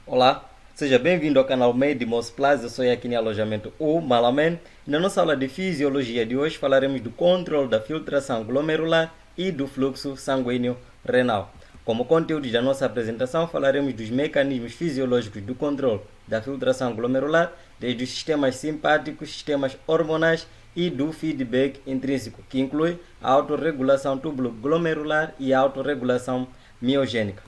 Olá, seja bem-vindo ao canal Made Moss Plus. Eu sou aqui no alojamento O Malaman. Na nossa aula de fisiologia de hoje falaremos do controle da filtração glomerular e do fluxo sanguíneo renal. Como conteúdo da nossa apresentação, falaremos dos mecanismos fisiológicos do controle da filtração glomerular, desde os sistemas simpáticos, sistemas hormonais e do feedback intrínseco, que inclui a autorregulação tubulo-glomerular e a autorregulação miogênica.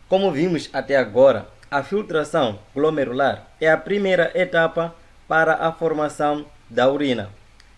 Como vimos até agora, a filtração glomerular é a primeira etapa para a formação da urina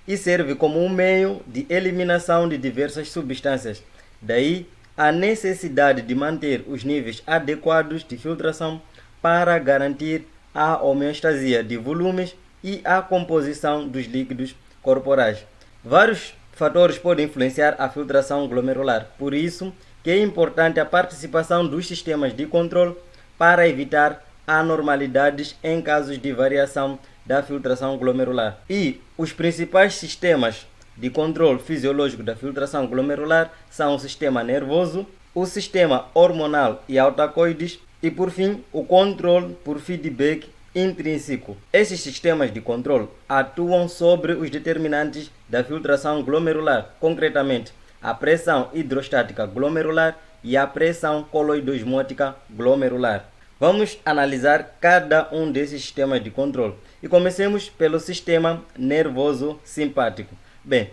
e serve como um meio de eliminação de diversas substâncias. Daí a necessidade de manter os níveis adequados de filtração para garantir a homeostasia de volumes e a composição dos líquidos corporais. Vários fatores podem influenciar a filtração glomerular, por isso que é importante a participação dos sistemas de controle para evitar anormalidades em casos de variação da filtração glomerular. E os principais sistemas de controle fisiológico da filtração glomerular são o sistema nervoso, o sistema hormonal e autacoides e, por fim, o controle por feedback intrínseco. Esses sistemas de controle atuam sobre os determinantes da filtração glomerular, concretamente a pressão hidrostática glomerular e a pressão coloidosmótica glomerular. Vamos analisar cada um desses sistemas de controle e comecemos pelo sistema nervoso simpático. Bem,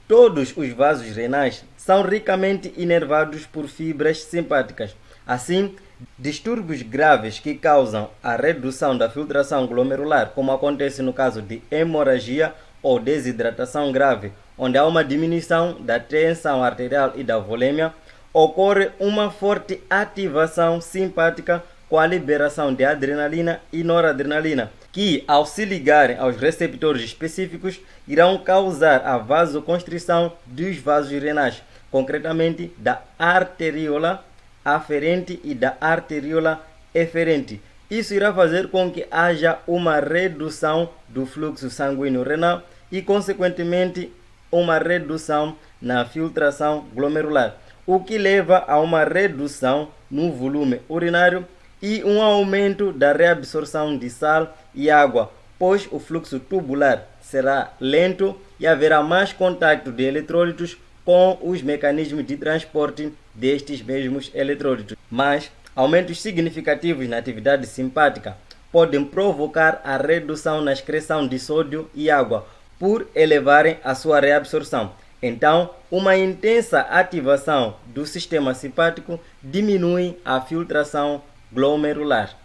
todos os vasos renais são ricamente inervados por fibras simpáticas. Assim, distúrbios graves que causam a redução da filtração glomerular, como acontece no caso de hemorragia ou desidratação grave, onde há uma diminuição da tensão arterial e da volemia, ocorre uma forte ativação simpática com a liberação de adrenalina e noradrenalina, que, ao se ligarem aos receptores específicos, irão causar a vasoconstrição dos vasos renais, concretamente da arteríola aferente e da arteríola eferente. Isso irá fazer com que haja uma redução do fluxo sanguíneo renal e, consequentemente, uma redução na filtração glomerular, o que leva a uma redução no volume urinário e um aumento da reabsorção de sal e água, pois o fluxo tubular será lento e haverá mais contato de eletrólitos com os mecanismos de transporte destes mesmos eletrólitos. Mas aumentos significativos na atividade simpática podem provocar a redução na excreção de sódio e água, por elevarem a sua reabsorção. Então, uma intensa ativação do sistema simpático diminui a filtração glomerular.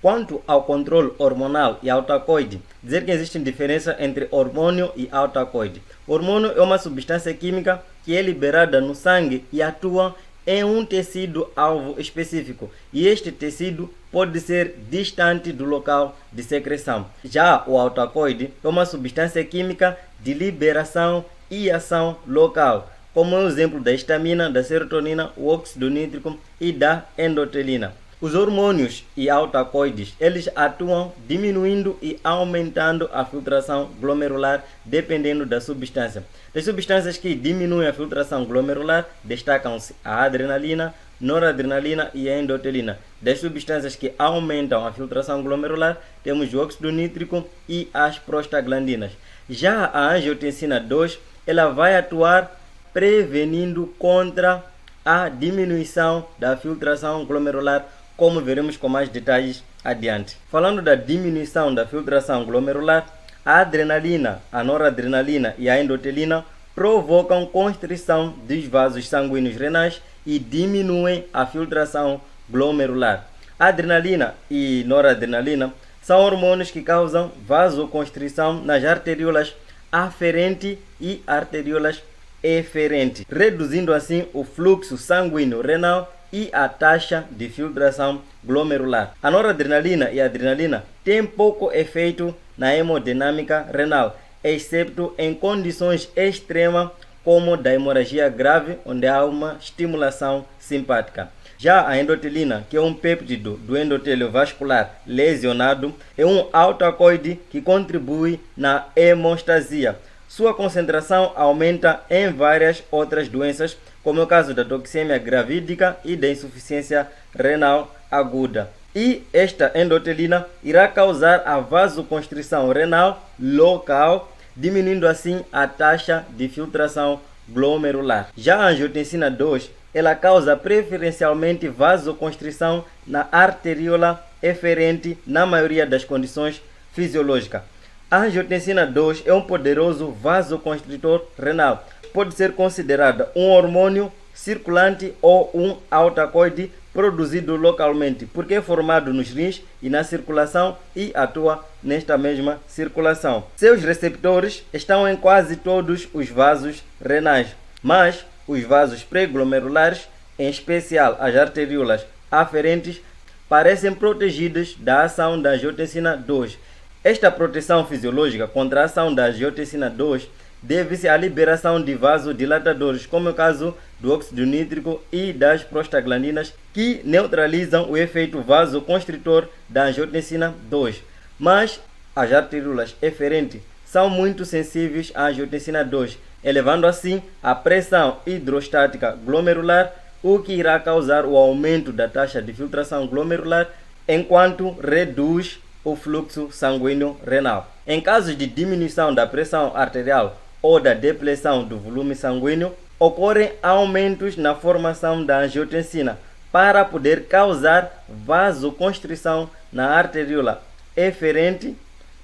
Quanto ao controle hormonal e autacoide, dizer que existe diferença entre hormônio e autacoide. O hormônio é uma substância química que é liberada no sangue e atua em um tecido-alvo específico, e este tecido pode ser distante do local de secreção. Já o autacoide é uma substância química de liberação e ação local, como é o exemplo da histamina, da serotonina, o óxido nítrico e da endotelina. Os hormônios e autacoides, eles atuam diminuindo e aumentando a filtração glomerular dependendo da substância. Das substâncias que diminuem a filtração glomerular destacam-se a adrenalina, noradrenalina e a endotelina. Das substâncias que aumentam a filtração glomerular temos o óxido nítrico e as prostaglandinas. Já a angiotensina 2, ela vai atuar prevenindo contra a diminuição da filtração glomerular, como veremos com mais detalhes adiante. Falando da diminuição da filtração glomerular, a adrenalina, a noradrenalina e a endotelina provocam constrição dos vasos sanguíneos renais e diminuem a filtração glomerular. A adrenalina e noradrenalina são hormônios que causam vasoconstrição nas arteríolas aferente e arteríolas eferente, reduzindo assim o fluxo sanguíneo renal e a taxa de filtração glomerular. A noradrenalina e a adrenalina têm pouco efeito na hemodinâmica renal, exceto em condições extremas como da hemorragia grave, onde há uma estimulação simpática. Já a endotelina, que é um péptido do endotélio vascular lesionado, é um autacoide que contribui na hemostasia. Sua concentração aumenta em várias outras doenças, como é o caso da toxemia gravídica e da insuficiência renal aguda. E esta endotelina irá causar a vasoconstrição renal local, diminuindo assim a taxa de filtração glomerular. Já a angiotensina 2, ela causa preferencialmente vasoconstrição na arteríola eferente na maioria das condições fisiológicas. A angiotensina 2 é um poderoso vasoconstritor renal. Pode ser considerada um hormônio circulante ou um autacoide produzido localmente, porque é formado nos rins e na circulação e atua nesta mesma circulação. Seus receptores estão em quase todos os vasos renais, mas os vasos pré-glomerulares, em especial as arteríolas aferentes, parecem protegidos da ação da angiotensina 2. Esta proteção fisiológica contra a ação da angiotensina 2 deve-se à liberação de vasodilatadores, como é o caso do óxido nítrico e das prostaglandinas, que neutralizam o efeito vasoconstritor da angiotensina 2. Mas as arteríolas eferentes são muito sensíveis à angiotensina 2, elevando assim a pressão hidrostática glomerular, o que irá causar o aumento da taxa de filtração glomerular, enquanto reduz o fluxo sanguíneo renal. Em casos de diminuição da pressão arterial ou da depressão do volume sanguíneo, ocorrem aumentos na formação da angiotensina para poder causar vasoconstrição na arteríola eferente,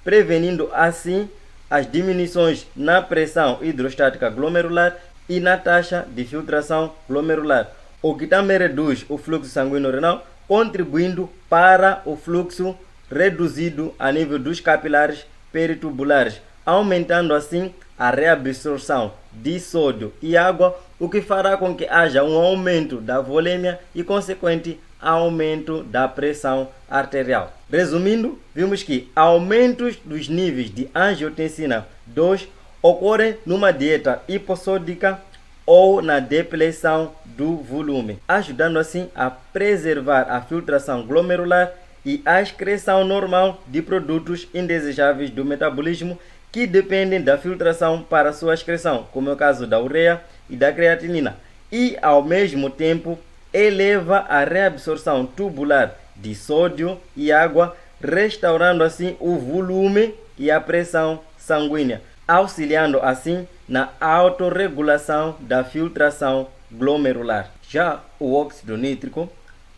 prevenindo assim as diminuições na pressão hidrostática glomerular e na taxa de filtração glomerular, o que também reduz o fluxo sanguíneo renal, contribuindo para o fluxo reduzido a nível dos capilares peritubulares, aumentando assim a reabsorção de sódio e água, o que fará com que haja um aumento da volemia e consequente aumento da pressão arterial. Resumindo, vimos que aumentos dos níveis de angiotensina 2 ocorrem numa dieta hipossódica ou na depressão do volume, ajudando assim a preservar a filtração glomerular e a excreção normal de produtos indesejáveis do metabolismo que dependem da filtração para sua excreção, como é o caso da ureia e da creatinina, e ao mesmo tempo eleva a reabsorção tubular de sódio e água, restaurando assim o volume e a pressão sanguínea, auxiliando assim na autorregulação da filtração glomerular. Já o óxido nítrico,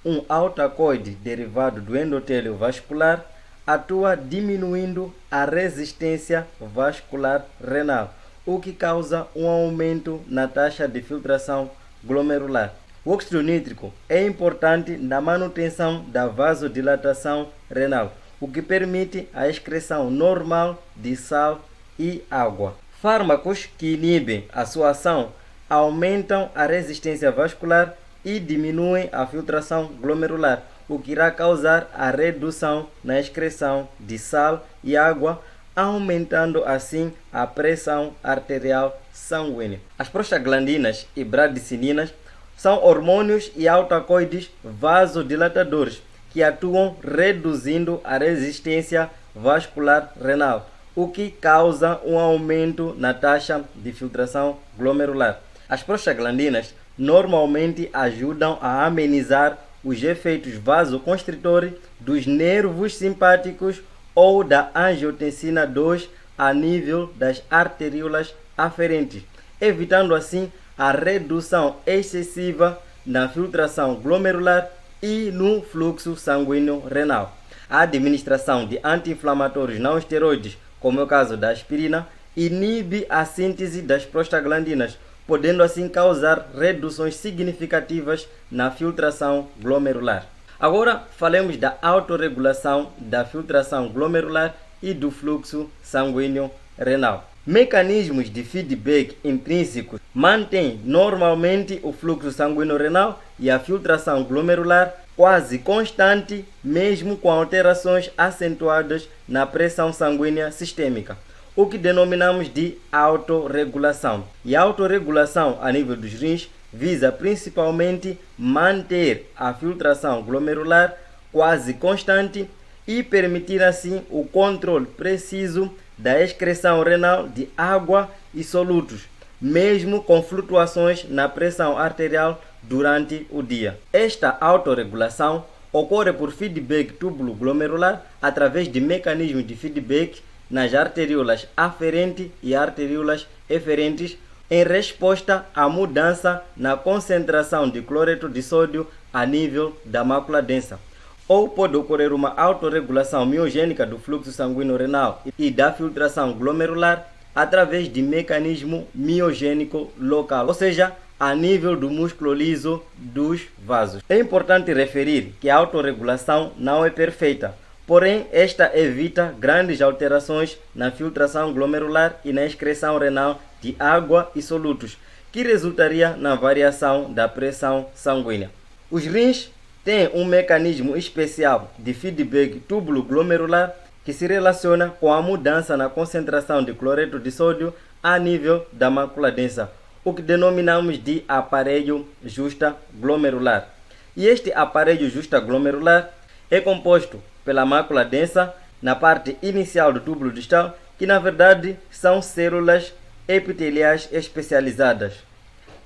um autacoide derivado do endotélio vascular, atua diminuindo a resistência vascular renal, o que causa um aumento na taxa de filtração glomerular. O óxido nítrico é importante na manutenção da vasodilatação renal, o que permite a excreção normal de sal e água. Fármacos que inibem a sua ação aumentam a resistência vascular e diminuem a filtração glomerular, o que irá causar a redução na excreção de sal e água, aumentando assim a pressão arterial sanguínea. As prostaglandinas e bradicininas são hormônios e autacoides vasodilatadores que atuam reduzindo a resistência vascular renal, o que causa um aumento na taxa de filtração glomerular. As prostaglandinas normalmente ajudam a amenizar os efeitos vasoconstritores dos nervos simpáticos ou da angiotensina 2 a nível das arteríolas aferentes, evitando assim a redução excessiva na filtração glomerular e no fluxo sanguíneo renal. A administração de anti-inflamatórios não esteroides, como é o caso da aspirina, inibe a síntese das prostaglandinas, podendo assim causar reduções significativas na filtração glomerular. Agora falemos da autorregulação da filtração glomerular e do fluxo sanguíneo renal. Mecanismos de feedback intrínsecos mantêm normalmente o fluxo sanguíneo renal e a filtração glomerular quase constante, mesmo com alterações acentuadas na pressão sanguínea sistêmica, o que denominamos de autorregulação. E a autorregulação a nível dos rins visa principalmente manter a filtração glomerular quase constante e permitir assim o controle preciso da excreção renal de água e solutos, mesmo com flutuações na pressão arterial durante o dia. Esta autorregulação ocorre por feedback túbulo-glomerular através de mecanismos de feedback nas arteriolas aferente e arteriolas eferentes em resposta à mudança na concentração de cloreto de sódio a nível da mácula densa. Ou pode ocorrer uma autorregulação miogênica do fluxo sanguíneo renal e da filtração glomerular através de mecanismo miogênico local, ou seja, a nível do músculo liso dos vasos. É importante referir que a autorregulação não é perfeita, porém esta evita grandes alterações na filtração glomerular e na excreção renal de água e solutos, que resultaria na variação da pressão sanguínea. Os rins têm um mecanismo especial de feedback túbulo-glomerular que se relaciona com a mudança na concentração de cloreto de sódio a nível da mácula densa, o que denominamos de aparelho justa-glomerular. E este aparelho justa-glomerular é composto pela mácula densa na parte inicial do túbulo distal, que na verdade são células epiteliais especializadas.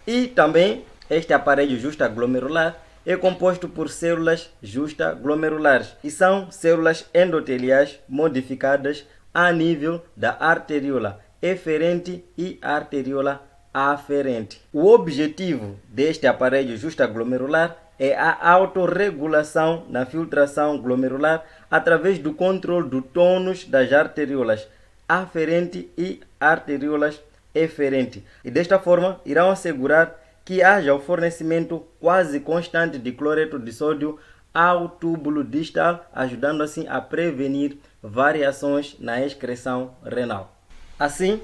E também este aparelho justa-glomerular é composto por células justa-glomerulares e são células endoteliais modificadas a nível da arteriola eferente e arteriola aferente. O objetivo deste aparelho justa-glomerular é a autorregulação na filtração glomerular através do controle do tônus das arteriolas aferente e arteriolas eferente. E desta forma irão assegurar que haja o fornecimento quase constante de cloreto de sódio ao túbulo distal, ajudando assim a prevenir variações na excreção renal. Assim,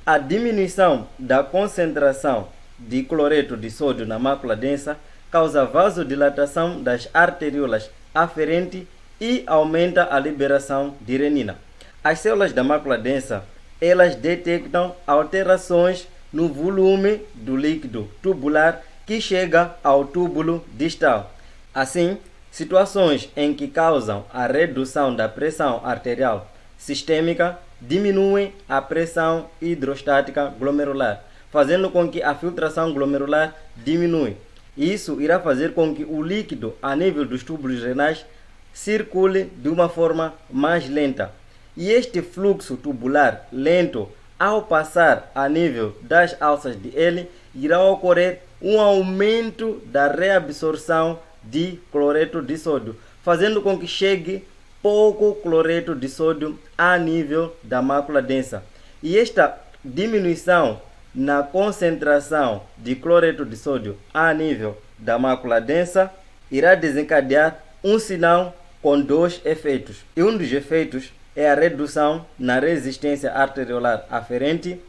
a diminuição da concentração de cloreto de sódio na mácula densa causa vasodilatação das arteriolas aferente e aumenta a liberação de renina. As células da mácula densa, elas detectam alterações no volume do líquido tubular que chega ao túbulo distal. Assim, situações em que causam a redução da pressão arterial sistêmica diminuem a pressão hidrostática glomerular, fazendo com que a filtração glomerular diminua. Isso irá fazer com que o líquido a nível dos túbulos renais circule de uma forma mais lenta. E este fluxo tubular lento, ao passar a nível das alças de L, irá ocorrer um aumento da reabsorção de cloreto de sódio, fazendo com que chegue pouco cloreto de sódio a nível da mácula densa. E esta diminuição na concentração de cloreto de sódio a nível da mácula densa irá desencadear um sinal com dois efeitos. E um dos efeitos é a redução na resistência arteriolar aferente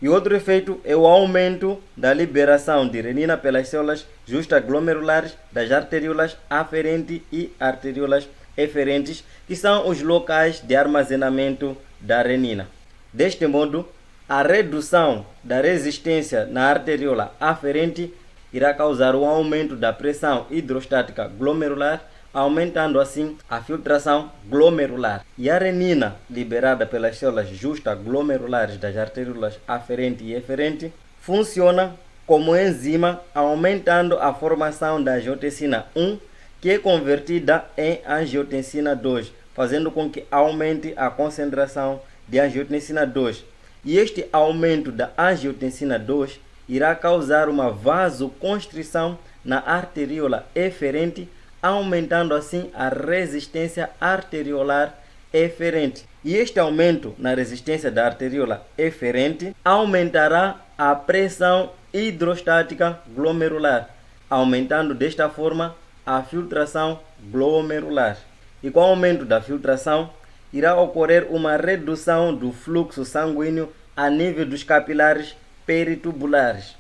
e outro efeito é o aumento da liberação de renina pelas células justaglomerulares das arteriolas aferente e arteriolas eferentes, que são os locais de armazenamento da renina. Deste modo, a redução da resistência na arteriola aferente irá causar um aumento da pressão hidrostática glomerular, aumentando assim a filtração glomerular. E a renina liberada pelas células justaglomerulares das arteriolas aferente e eferente funciona como enzima, aumentando a formação da angiotensina 1, que é convertida em angiotensina 2, fazendo com que aumente a concentração de angiotensina 2. E este aumento da angiotensina 2 irá causar uma vasoconstrição na arteriola eferente, aumentando assim a resistência arteriolar eferente. E este aumento na resistência da arteriola eferente aumentará a pressão hidrostática glomerular, aumentando desta forma a filtração glomerular. E com o aumento da filtração, irá ocorrer uma redução do fluxo sanguíneo a nível dos capilares peritubulares.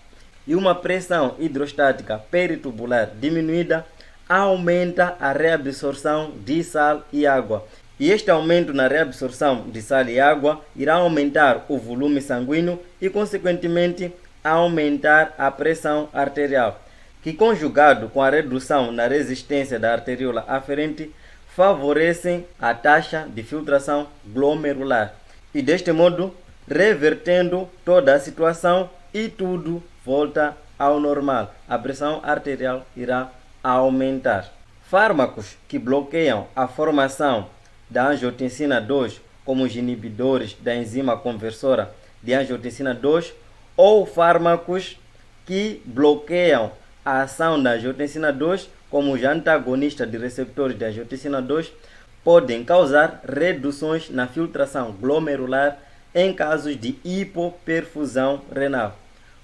E uma pressão hidrostática peritubular diminuída aumenta a reabsorção de sal e água. E este aumento na reabsorção de sal e água irá aumentar o volume sanguíneo e, consequentemente, aumentar a pressão arterial, que, conjugado com a redução na resistência da arteriola aferente, favorecem a taxa de filtração glomerular. E deste modo, revertendo toda a situação e tudo volta ao normal. A pressão arterial irá aumentar. Fármacos que bloqueiam a formação da angiotensina 2, como os inibidores da enzima conversora de angiotensina 2, ou fármacos que bloqueiam a ação da angiotensina 2, como os antagonistas de receptores de angiotensina 2, podem causar reduções na filtração glomerular em casos de hipoperfusão renal.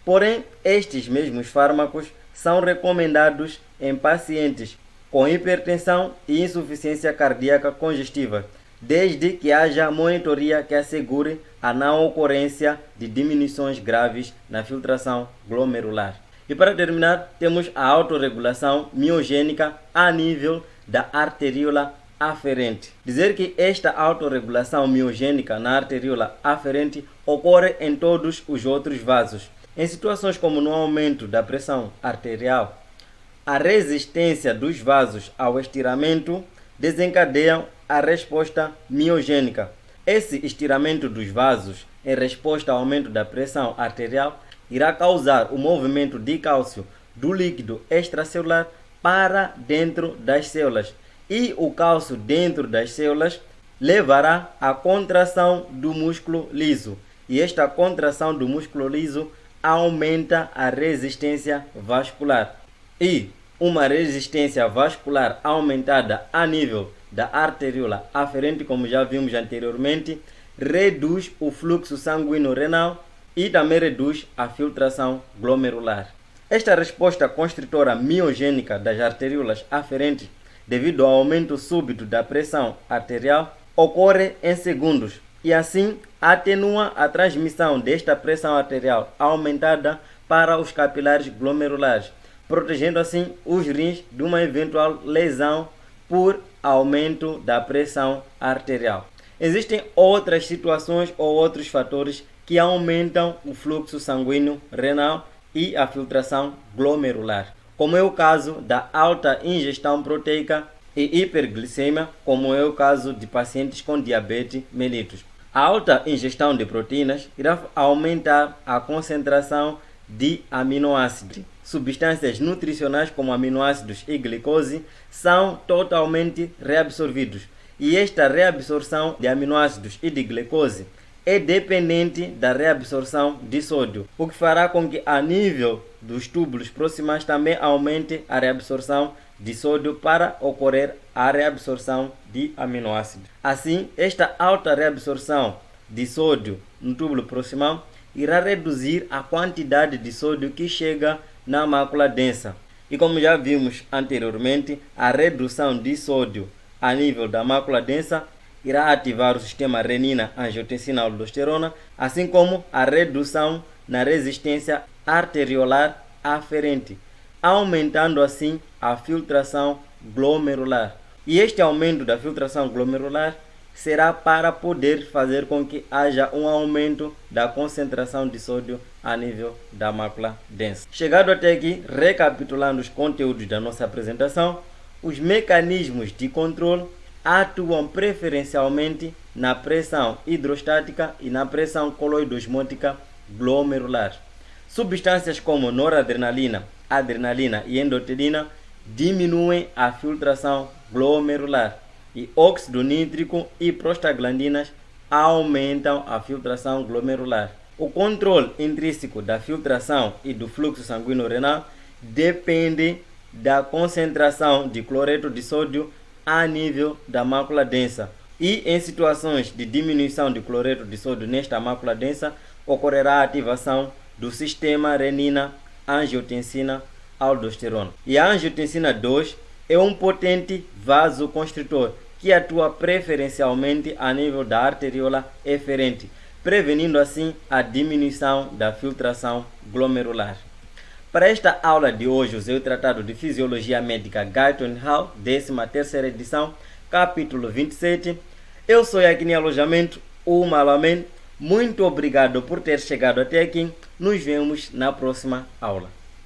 Porém, estes mesmos fármacos são recomendados em pacientes com hipertensão e insuficiência cardíaca congestiva, desde que haja monitoria que assegure a não ocorrência de diminuições graves na filtração glomerular. E para terminar, temos a autorregulação miogênica a nível da arteríola aferente. Dizer que esta autorregulação miogênica na arteríola aferente ocorre em todos os outros vasos. Em situações como no aumento da pressão arterial, a resistência dos vasos ao estiramento desencadeia a resposta miogênica. Esse estiramento dos vasos, em resposta ao aumento da pressão arterial, irá causar o movimento de cálcio do líquido extracelular para dentro das células. E o cálcio dentro das células levará à contração do músculo liso. E esta contração do músculo liso aumenta a resistência vascular. E uma resistência vascular aumentada a nível da arteríola aferente, como já vimos anteriormente, reduz o fluxo sanguíneo renal e também reduz a filtração glomerular. Esta resposta constritora miogênica das arteríolas aferentes, devido ao aumento súbito da pressão arterial, ocorre em segundos e assim atenua a transmissão desta pressão arterial aumentada para os capilares glomerulares, protegendo assim os rins de uma eventual lesão por aumento da pressão arterial. Existem outras situações ou outros fatores que aumentam o fluxo sanguíneo renal e a filtração glomerular, como é o caso da alta ingestão proteica e hiperglicemia, como é o caso de pacientes com diabetes mellitus. A alta ingestão de proteínas irá aumentar a concentração de aminoácidos. Substâncias nutricionais como aminoácidos e glicose são totalmente reabsorvidos, e esta reabsorção de aminoácidos e de glicose é dependente da reabsorção de sódio, o que fará com que a nível dos túbulos proximais também aumente a reabsorção de sódio para ocorrer a reabsorção de aminoácidos. Assim, esta alta reabsorção de sódio no túbulo proximal irá reduzir a quantidade de sódio que chega na mácula densa. E como já vimos anteriormente, a redução de sódio a nível da mácula densa irá ativar o sistema renina-angiotensina-aldosterona, assim como a redução na resistência arteriolar aferente, aumentando assim a filtração glomerular. E este aumento da filtração glomerular será para poder fazer com que haja um aumento da concentração de sódio a nível da mácula densa. Chegado até aqui, recapitulando os conteúdos da nossa apresentação, os mecanismos de controle atuam preferencialmente na pressão hidrostática e na pressão coloidosmótica glomerular. Substâncias como noradrenalina, adrenalina e endotelina diminuem a filtração glomerular e óxido nítrico e prostaglandinas aumentam a filtração glomerular. O controle intrínseco da filtração e do fluxo sanguíneo renal depende da concentração de cloreto de sódio a nível da mácula densa. E em situações de diminuição de cloreto de sódio nesta mácula densa, ocorrerá a ativação do sistema renina-angiotensina-aldosterona. E a angiotensina 2 é um potente vasoconstritor que atua preferencialmente a nível da arteríola eferente, prevenindo assim a diminuição da filtração glomerular. Para esta aula de hoje, usei o Tratado de Fisiologia Médica Guyton Hall, 13ª edição, capítulo 27. Eu sou aqui em alojamento, o Malaman. Muito obrigado por ter chegado até aqui. Nos vemos na próxima aula.